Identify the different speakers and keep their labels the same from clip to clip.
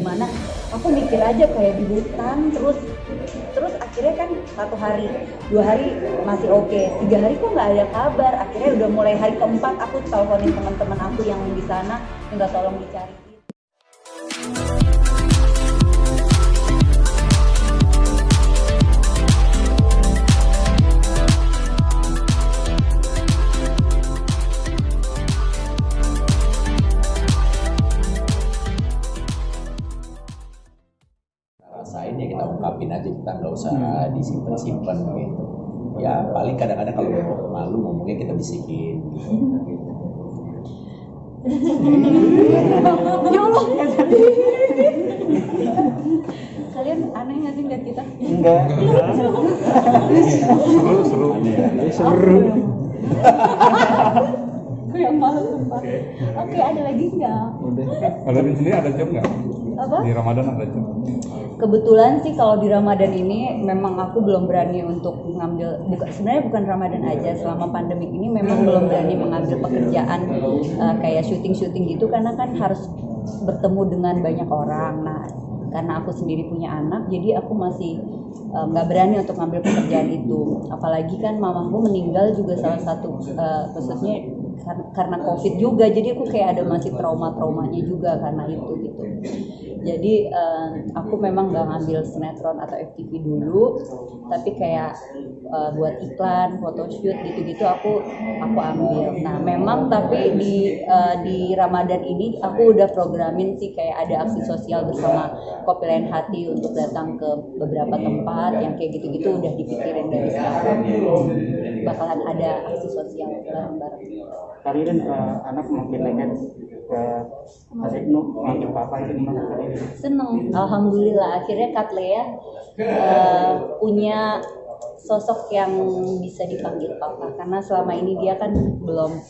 Speaker 1: gimana. Aku mikir aja kayak di hutan, terus akhirnya kan 1 hari, 2 hari masih oke, 3 hari kok nggak ada kabar. Akhirnya udah mulai hari keempat aku teleponin teman-teman aku yang di sana, minta tolong dicari.
Speaker 2: Rasain ya kita ungkapin aja, kita nggak usah disimpan gitu. Ya paling kadang-kadang kalau malu ngomongnya kita bisikin gitu.
Speaker 1: Ya Allah. Kalian aneh nggak sih ngeliat kita?
Speaker 3: Enggak. Seru.
Speaker 1: Aku yang malu sumpah. Oke, ada lagi nggak?
Speaker 3: Kalau di sini ada job nggak?
Speaker 1: Apa?
Speaker 3: Di Ramadan ada job.
Speaker 1: Kebetulan sih kalau di Ramadan ini memang aku belum berani untuk mengambil, sebenarnya bukan Ramadan aja, selama pandemi ini memang belum berani mengambil pekerjaan kayak syuting gitu, karena kan harus bertemu dengan banyak orang. Nah, karena aku sendiri punya anak, jadi aku masih nggak berani untuk ngambil pekerjaan itu. Apalagi kan mamaku meninggal juga salah satu, khususnya karena COVID juga, jadi aku kayak ada masih traumanya juga karena itu gitu. Jadi aku memang nggak ngambil sinetron atau FTV dulu, tapi kayak buat iklan, photoshoot gitu-gitu aku ambil. Nah memang tapi di Ramadan ini aku udah programin sih kayak ada aksi sosial bersama Kopi Lain Hati untuk datang ke beberapa tempat yang kayak gitu-gitu udah dipikirin dari sekarang. Bakalan ada aksi sosial bareng-bareng.
Speaker 4: Kalian anak makin lengket ke Adik Nuk manggil papa itu gimana kalian?
Speaker 1: Seneng, alhamdulillah akhirnya Kak Lea punya sosok yang bisa dipanggil papa, karena selama ini dia kan belum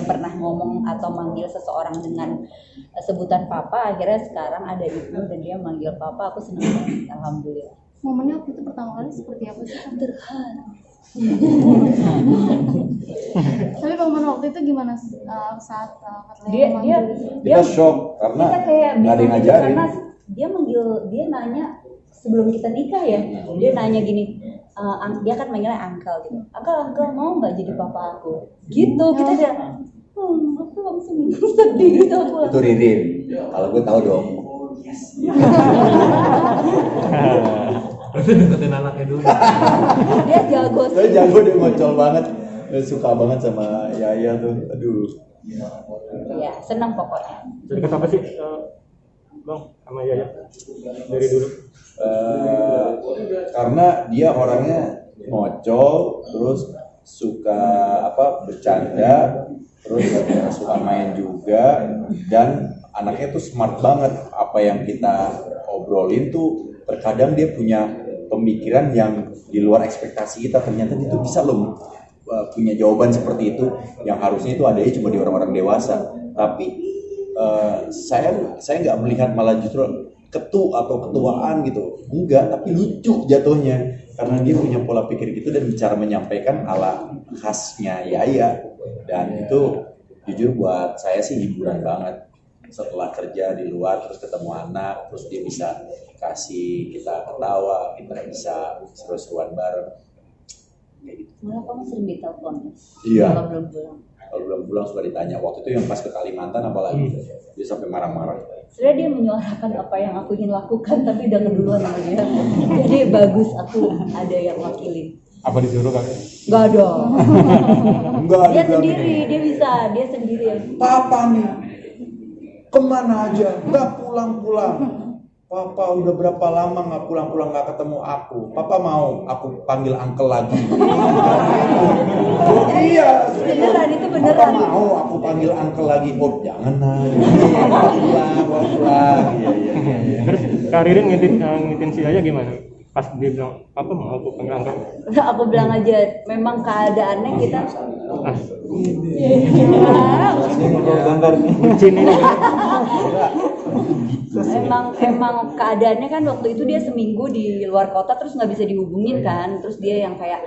Speaker 1: pernah ngomong atau manggil seseorang dengan sebutan papa. Akhirnya sekarang ada ibu dan dia manggil papa, aku seneng banget, alhamdulillah.
Speaker 5: Momennya waktu itu pertama kali seperti apa sih?
Speaker 1: Terharu.
Speaker 5: Tapi momen waktu itu gimana saat
Speaker 1: dia
Speaker 2: shock karena
Speaker 1: kita kayak
Speaker 2: nggak ada yang ngajarin.
Speaker 1: karena dia nanya sebelum kita nikah ya, dia nanya gini, dia kan manggilnya uncle gitu, uncle mau nggak jadi papa aku gitu. Kita udah aku langsung sedih gitu.
Speaker 2: Itu Ririn, kalau gue tahu dong.
Speaker 6: Berarti deketin anaknya dulu.
Speaker 1: Dia jago sih.
Speaker 2: Dia jago, dia ngocol banget, dia suka banget sama Yaya tuh, aduh.
Speaker 1: Ya senang pokoknya.
Speaker 4: Jadi kata apa sih Bang sama Yaya dari dulu?
Speaker 2: Karena dia orangnya ngocol, terus suka bercanda, terus suka main juga, dan anaknya tuh smart banget. Apa yang kita obrolin tuh terkadang dia punya pemikiran yang di luar ekspektasi kita. Ternyata dia tuh bisa loh punya jawaban seperti itu, yang harusnya itu adanya cuma di orang-orang dewasa. Tapi saya nggak melihat malah justru ketuaan gitu, enggak, tapi lucu jatuhnya karena dia punya pola pikir gitu dan cara menyampaikan ala khasnya Yaya. Dan itu jujur buat saya sih hiburan banget. Setelah kerja di luar terus ketemu anak, terus dia bisa kasih kita ketawa, kita bisa seru-seruan bareng kayak gitu.
Speaker 1: Malah kamu sering ditelepon ya?
Speaker 2: Iya.
Speaker 1: Kalau
Speaker 2: belum pulang suka ditanya. Waktu itu yang pas ke Kalimantan apalagi dia sampai marah-marah.
Speaker 1: Sebenarnya dia menyuarakan apa yang aku ingin lakukan, tapi udah keduluan sama dia. Jadi bagus aku ada yang wakilin.
Speaker 3: Apa disuruh kali?
Speaker 1: Enggak dong.
Speaker 2: Enggak,
Speaker 1: Dia sendiri, dia sendiri.
Speaker 2: Papa nih kemana aja nggak pulang-pulang. Papa udah berapa lama nggak pulang-pulang, nggak ketemu aku. Papa mau aku panggil uncle lagi. Oh iya,
Speaker 1: Beneran, itu
Speaker 2: Papa
Speaker 1: beneran.
Speaker 2: mau aku panggil uncle lagi. Oh jangan lah, pulang. Iya.
Speaker 4: Terus Kak Ririn ngitin si Yaya gimana? Pas dia bilang apa mau aku panggil angkat?
Speaker 1: Aku bilang aja, memang keadaannya kita.
Speaker 4: Gambar bucin ini.
Speaker 1: Emang keadaannya kan waktu itu dia seminggu di luar kota terus nggak bisa dihubungin kan, terus dia yang kayak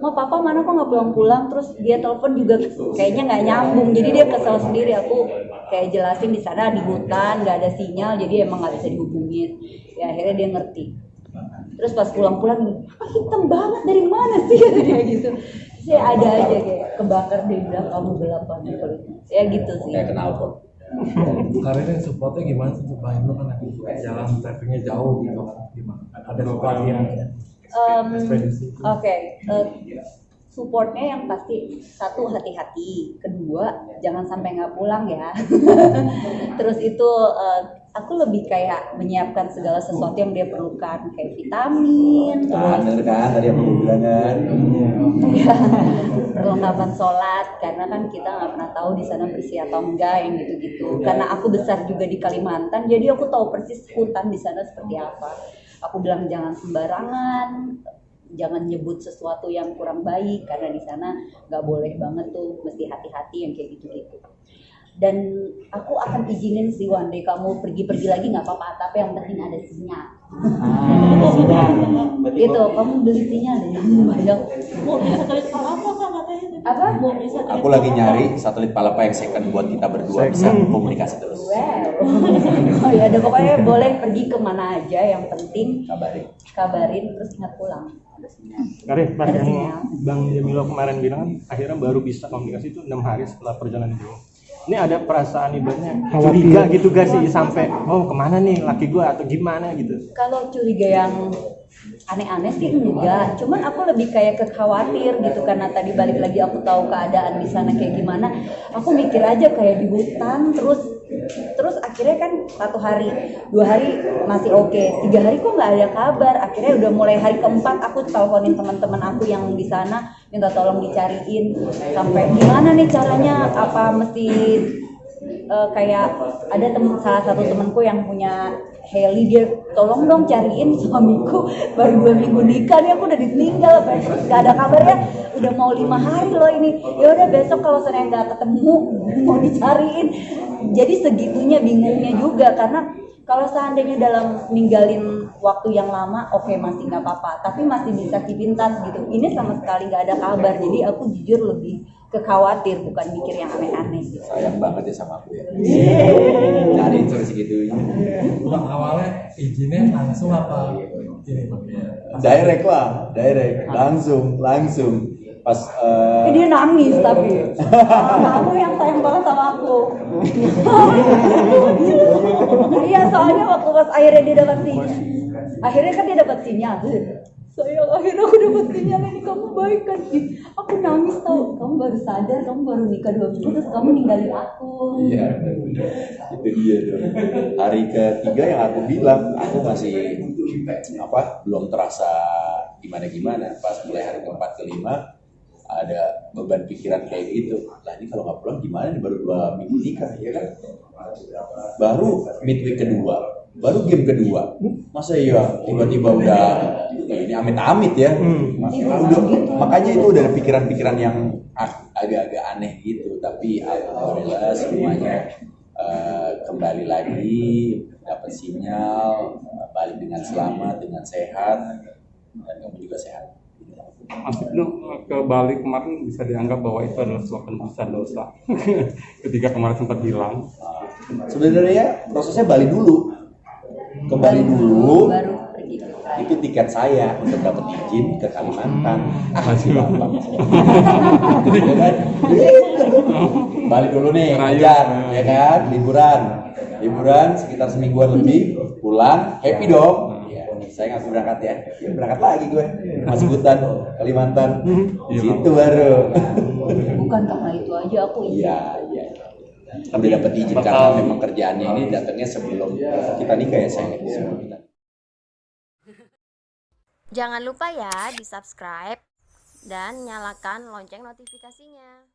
Speaker 1: mau papa mana kok nggak pulang-pulang, terus dia telepon juga kayaknya nggak nyambung, jadi dia kesel sendiri. Aku kayak jelasin di sana di hutan nggak ada sinyal, jadi emang nggak bisa dihubungin. Ya akhirnya dia ngerti. Terus pas pulang-pulang, apa hitam banget dari mana sih dia gitu. Saya ada aja kayak kebakar, dia bilang kamu gelap banget kulitnya. Ya gitu sih.
Speaker 2: Kayak kenal kok.
Speaker 6: Karirnya supportnya gimana sih Bang? Lu kan jalan travelingnya jauh gitu kan, gimana? Ada support yang ekspedisi?
Speaker 1: Oke, supportnya yang pasti satu hati-hati, kedua jangan sampai nggak pulang ya. Terus itu aku lebih kayak menyiapkan segala sesuatu yang dia perlukan kayak vitamin,
Speaker 2: Nah, bener kan tadi yang aku bilang kan.
Speaker 1: ya, perlengkapan sholat, karena kan kita nggak pernah tahu di sana bersih atau enggak yang gitu-gitu. Karena aku besar juga di Kalimantan, jadi aku tahu persis hutan di sana seperti apa. Aku bilang jangan sembarangan, jangan nyebut sesuatu yang kurang baik, karena di sana nggak boleh banget tuh, mesti hati-hati yang kayak gitu-gitu. Dan aku akan izinin sih one day kamu pergi-pergi lagi nggak apa-apa, tapi yang penting ada sinyal.
Speaker 4: Sinyal. Berarti
Speaker 1: Gitu, kamu beli sinyal deh yang banyak.
Speaker 5: Mau beli satelit apa katanya?
Speaker 1: Apa?
Speaker 5: Mau beli satelit
Speaker 2: Aku lagi nyari satelit palapa yang second buat kita berdua bisa komunikasi terus.
Speaker 1: Wow. Oh ya, ada pokoknya boleh pergi kemana aja, yang penting kabarin terus ingat pulang.
Speaker 7: Karir, pas
Speaker 1: Ada
Speaker 7: yang
Speaker 1: sinyal.
Speaker 7: Bang Jamilo kemarin bilang kan akhirnya baru bisa komunikasi itu 6 hari setelah perjalanan jauh. Ini ada perasaan ibaratnya curiga gitu gak sih sampai oh kemana nih laki gua atau gimana gitu?
Speaker 1: Kalau curiga yang aneh-aneh sih enggak, cuman aku lebih kayak kekhawatir gitu, karena tadi balik lagi aku tahu keadaan di sana kayak gimana. Aku mikir aja kayak di hutan, terus akhirnya kan 1 hari 2 hari masih oke, 3 hari kok nggak ada kabar. Akhirnya udah mulai hari keempat aku teleponin teman-teman aku yang di sana, minta tolong dicariin sampai gimana nih caranya, apa mesti kayak ada salah satu temanku yang punya heli, dia tolong dong cariin suamiku, baru 2 minggu nikah nih aku udah ditinggal, gak ada kabarnya, udah mau 5 hari loh ini. Ya udah besok kalau saya nggak ketemu mau dicariin. Jadi segitunya bingungnya juga, karena kalau seandainya dalam ninggalin waktu yang lama, oke, masih nggak apa-apa, tapi masih bisa keep in touch gitu. Ini sama sekali nggak ada kabar, jadi aku jujur lebih kekhawatir, bukan mikir yang aneh-aneh gitu.
Speaker 2: Sayang banget ya sama aku ya. Cariin sampai segitunya.
Speaker 6: Bang awalnya izinnya langsung apa ini Bang?
Speaker 2: Direct lah, langsung. Pas
Speaker 1: Dia nangis tapi kamu yang sayang banget sama aku. Iya, soalnya waktu pas akhirnya dia dapat sinyal, akhirnya kan dia dapat sinyal. Sayang, akhirnya aku dapat sinyal ini, kamu baik kan? Aku nangis tau, kamu baru sadar, kamu baru nikah 2 minggu terus kamu ninggalin aku.
Speaker 2: Iya, itu dia dong. Hari ketiga yang aku bilang, aku masih belum terasa gimana. Pas mulai hari keempat kelima ada beban pikiran kayak gitu. Lah ini kalau nggak pulang gimana nih, baru 2 minggu nikah ya kan? Baru midweek kedua, baru game kedua. Masa iya tiba-tiba udah ini amit-amit ya. Makanya itu udah ada pikiran-pikiran yang agak-agak aneh gitu. Tapi alhamdulillah semuanya kembali lagi, dapat sinyal, balik dengan selamat, dengan sehat, dan kamu juga sehat.
Speaker 3: Mas Ibnu ke Bali kemarin bisa dianggap bahwa itu adalah sebuah penebusan dosa. Ketika kemarin sempat hilang.
Speaker 2: Sebenarnya prosesnya Bali dulu, ke Bali dulu,
Speaker 1: Baru pergi ke sana.
Speaker 2: itu tiket saya untuk dapat izin ke Kalimantan. Masih gampang. Ya kan? Bali dulu nih, ngajar, ya kan, liburan sekitar semingguan lebih, pulang, happy dong. Saya ngaku berangkat ya berangkat lagi gue masuk hutan Kalimantan, situ baru.
Speaker 1: Bukan karena itu aja aku
Speaker 2: Iya. Udah dapat izin karena memang kerjaannya ini datangnya sebelum kita nikah ya sayang.
Speaker 8: Jangan lupa ya di subscribe dan nyalakan lonceng notifikasinya.